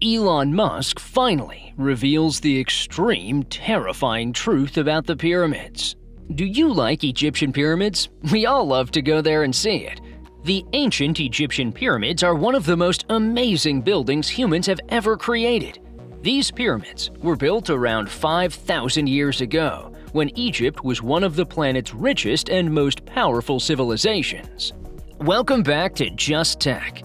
Elon Musk finally reveals the extreme, terrifying truth about the pyramids. Do you like Egyptian pyramids? We all love to go there and see it. The ancient Egyptian pyramids are one of the most amazing buildings humans have ever created. These pyramids were built around 5,000 years ago, when Egypt was one of the planet's richest and most powerful civilizations. Welcome back to Just Tech.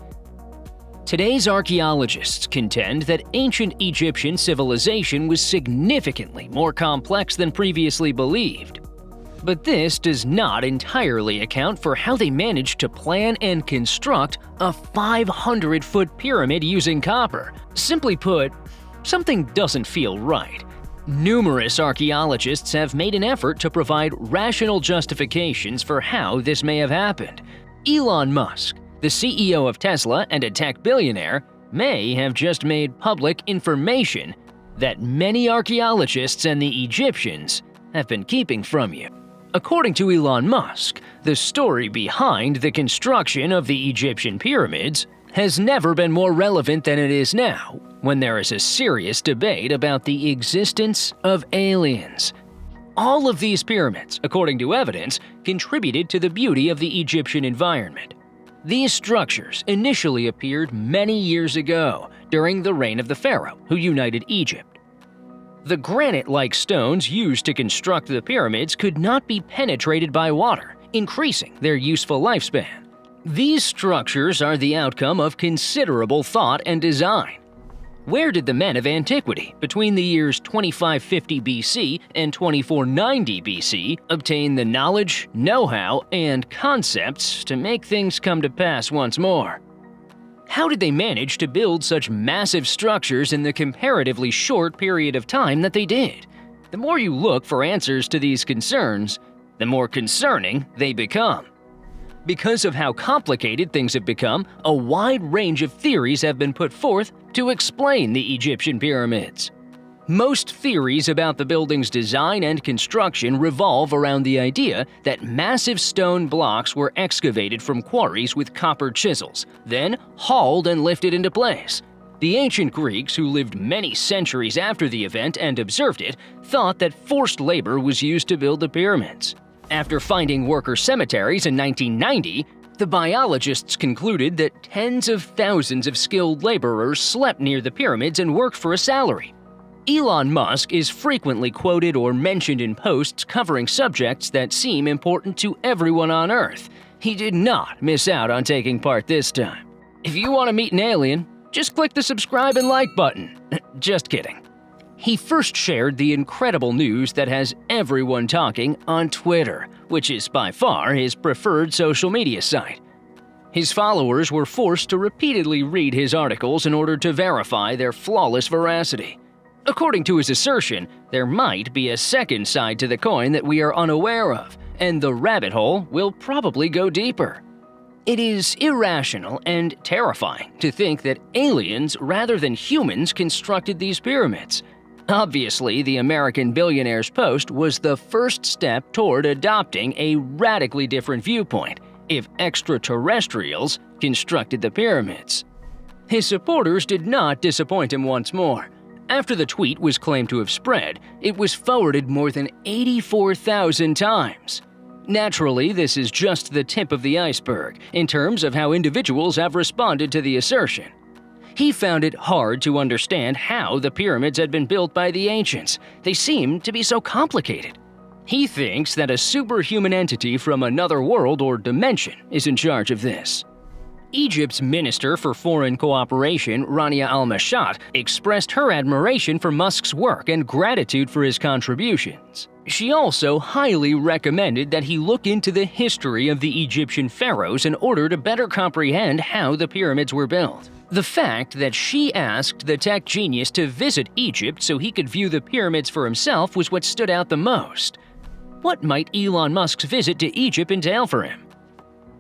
Today's archaeologists contend that ancient Egyptian civilization was significantly more complex than previously believed. But this does not entirely account for how they managed to plan and construct a 500-foot pyramid using copper. Simply put, something doesn't feel right. Numerous archaeologists have made an effort to provide rational justifications for how this may have happened. Elon Musk, the CEO of Tesla and a tech billionaire, may have just made public information that many archaeologists and the Egyptians have been keeping from you. According to Elon Musk, the story behind the construction of the Egyptian pyramids has never been more relevant than it is now, when there is a serious debate about the existence of aliens. All of these pyramids, according to evidence, contributed to the beauty of the Egyptian environment. These structures initially appeared many years ago, during the reign of the Pharaoh, who united Egypt. The granite-like stones used to construct the pyramids could not be penetrated by water, increasing their useful lifespan. These structures are the outcome of considerable thought and design. Where did the men of antiquity, between the years 2550 BC and 2490 BC, obtain the knowledge, know-how, and concepts to make things come to pass once more? How did they manage to build such massive structures in the comparatively short period of time that they did? The more you look for answers to these concerns, the more concerning they become. Because of how complicated things have become, a wide range of theories have been put forth to explain the Egyptian pyramids. Most theories about the building's design and construction revolve around the idea that massive stone blocks were excavated from quarries with copper chisels, then hauled and lifted into place. The ancient Greeks, who lived many centuries after the event and observed it, thought that forced labor was used to build the pyramids. After finding worker cemeteries in 1990, the biologists concluded that tens of thousands of skilled laborers slept near the pyramids and worked for a salary. Elon Musk is frequently quoted or mentioned in posts covering subjects that seem important to everyone on Earth. He did not miss out on taking part this time. If you want to meet an alien, just click the subscribe and like button. Just kidding. He first shared the incredible news that has everyone talking on Twitter, which is by far his preferred social media site. His followers were forced to repeatedly read his articles in order to verify their flawless veracity. According to his assertion, there might be a second side to the coin that we are unaware of, and the rabbit hole will probably go deeper. It is irrational and terrifying to think that aliens rather than humans constructed these pyramids. Obviously, the American billionaire's post was the first step toward adopting a radically different viewpoint if extraterrestrials constructed the pyramids. His supporters did not disappoint him once more. After the tweet was claimed to have spread, it was forwarded more than 84,000 times. Naturally, this is just the tip of the iceberg in terms of how individuals have responded to the assertion. He found it hard to understand how the pyramids had been built by the ancients. They seemed to be so complicated. He thinks that a superhuman entity from another world or dimension is in charge of this. Egypt's Minister for Foreign Cooperation, Rania Al-Mashat, expressed her admiration for Musk's work and gratitude for his contributions. She also highly recommended that he look into the history of the Egyptian pharaohs in order to better comprehend how the pyramids were built. The fact that she asked the tech genius to visit Egypt so he could view the pyramids for himself was what stood out the most. What might Elon Musk's visit to Egypt entail for him?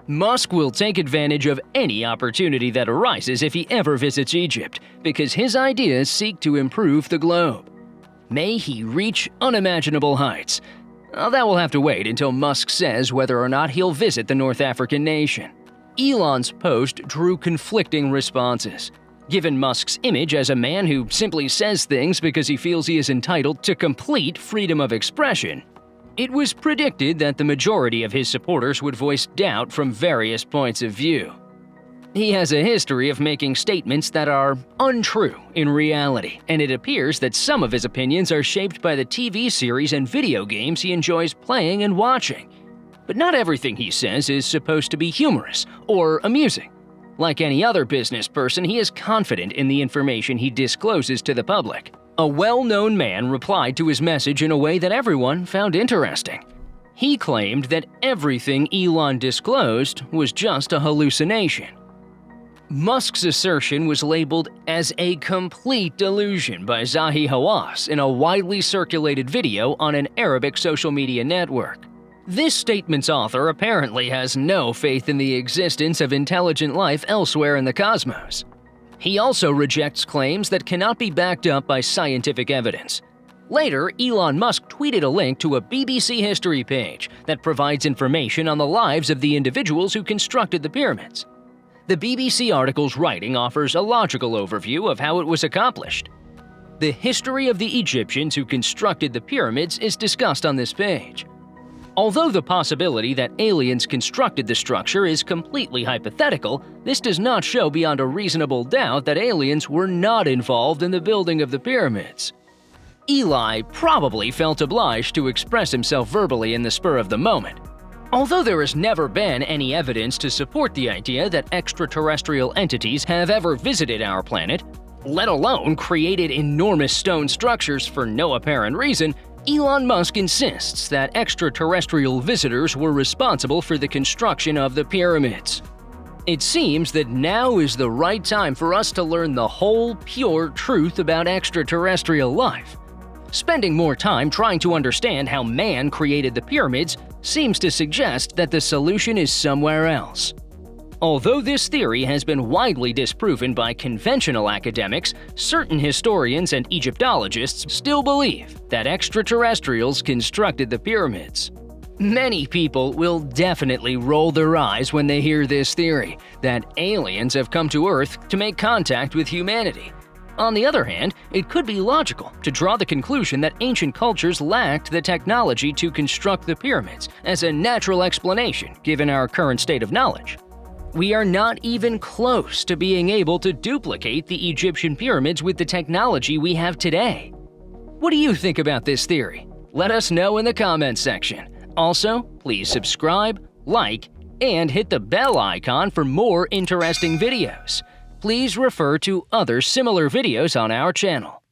Musk will take advantage of any opportunity that arises if he ever visits Egypt, because his ideas seek to improve the globe. May he reach unimaginable heights. That will have to wait until Musk says whether or not he'll visit the North African nation. Elon's post drew conflicting responses. Given Musk's image as a man who simply says things because he feels he is entitled to complete freedom of expression, it was predicted that the majority of his supporters would voice doubt from various points of view. He has a history of making statements that are untrue in reality, and it appears that some of his opinions are shaped by the TV series and video games he enjoys playing and watching. But not everything he says is supposed to be humorous or amusing. Like any other business person, he is confident in the information he discloses to the public. A well-known man replied to his message in a way that everyone found interesting. He claimed that everything Elon disclosed was just a hallucination. Musk's assertion was labeled as a complete delusion by Zahi Hawass in a widely circulated video on an Arabic social media network. This statement's author apparently has no faith in the existence of intelligent life elsewhere in the cosmos. He also rejects claims that cannot be backed up by scientific evidence. Later, Elon Musk tweeted a link to a BBC history page that provides information on the lives of the individuals who constructed the pyramids. The BBC article's writing offers a logical overview of how it was accomplished. The history of the Egyptians who constructed the pyramids is discussed on this page. Although the possibility that aliens constructed the structure is completely hypothetical, this does not show beyond a reasonable doubt that aliens were not involved in the building of the pyramids. Eli probably felt obliged to express himself verbally in the spur of the moment. Although there has never been any evidence to support the idea that extraterrestrial entities have ever visited our planet, let alone created enormous stone structures for no apparent reason, Elon Musk insists that extraterrestrial visitors were responsible for the construction of the pyramids. It seems that now is the right time for us to learn the whole, pure truth about extraterrestrial life. Spending more time trying to understand how man created the pyramids seems to suggest that the solution is somewhere else. Although this theory has been widely disproven by conventional academics, certain historians and Egyptologists still believe that extraterrestrials constructed the pyramids. Many people will definitely roll their eyes when they hear this theory, that aliens have come to Earth to make contact with humanity. On the other hand, it could be logical to draw the conclusion that ancient cultures lacked the technology to construct the pyramids as a natural explanation given our current state of knowledge. We are not even close to being able to duplicate the Egyptian pyramids with the technology we have today. What do you think about this theory? Let us know in the comments section. Also, please subscribe, like, and hit the bell icon for more interesting videos. Please refer to other similar videos on our channel.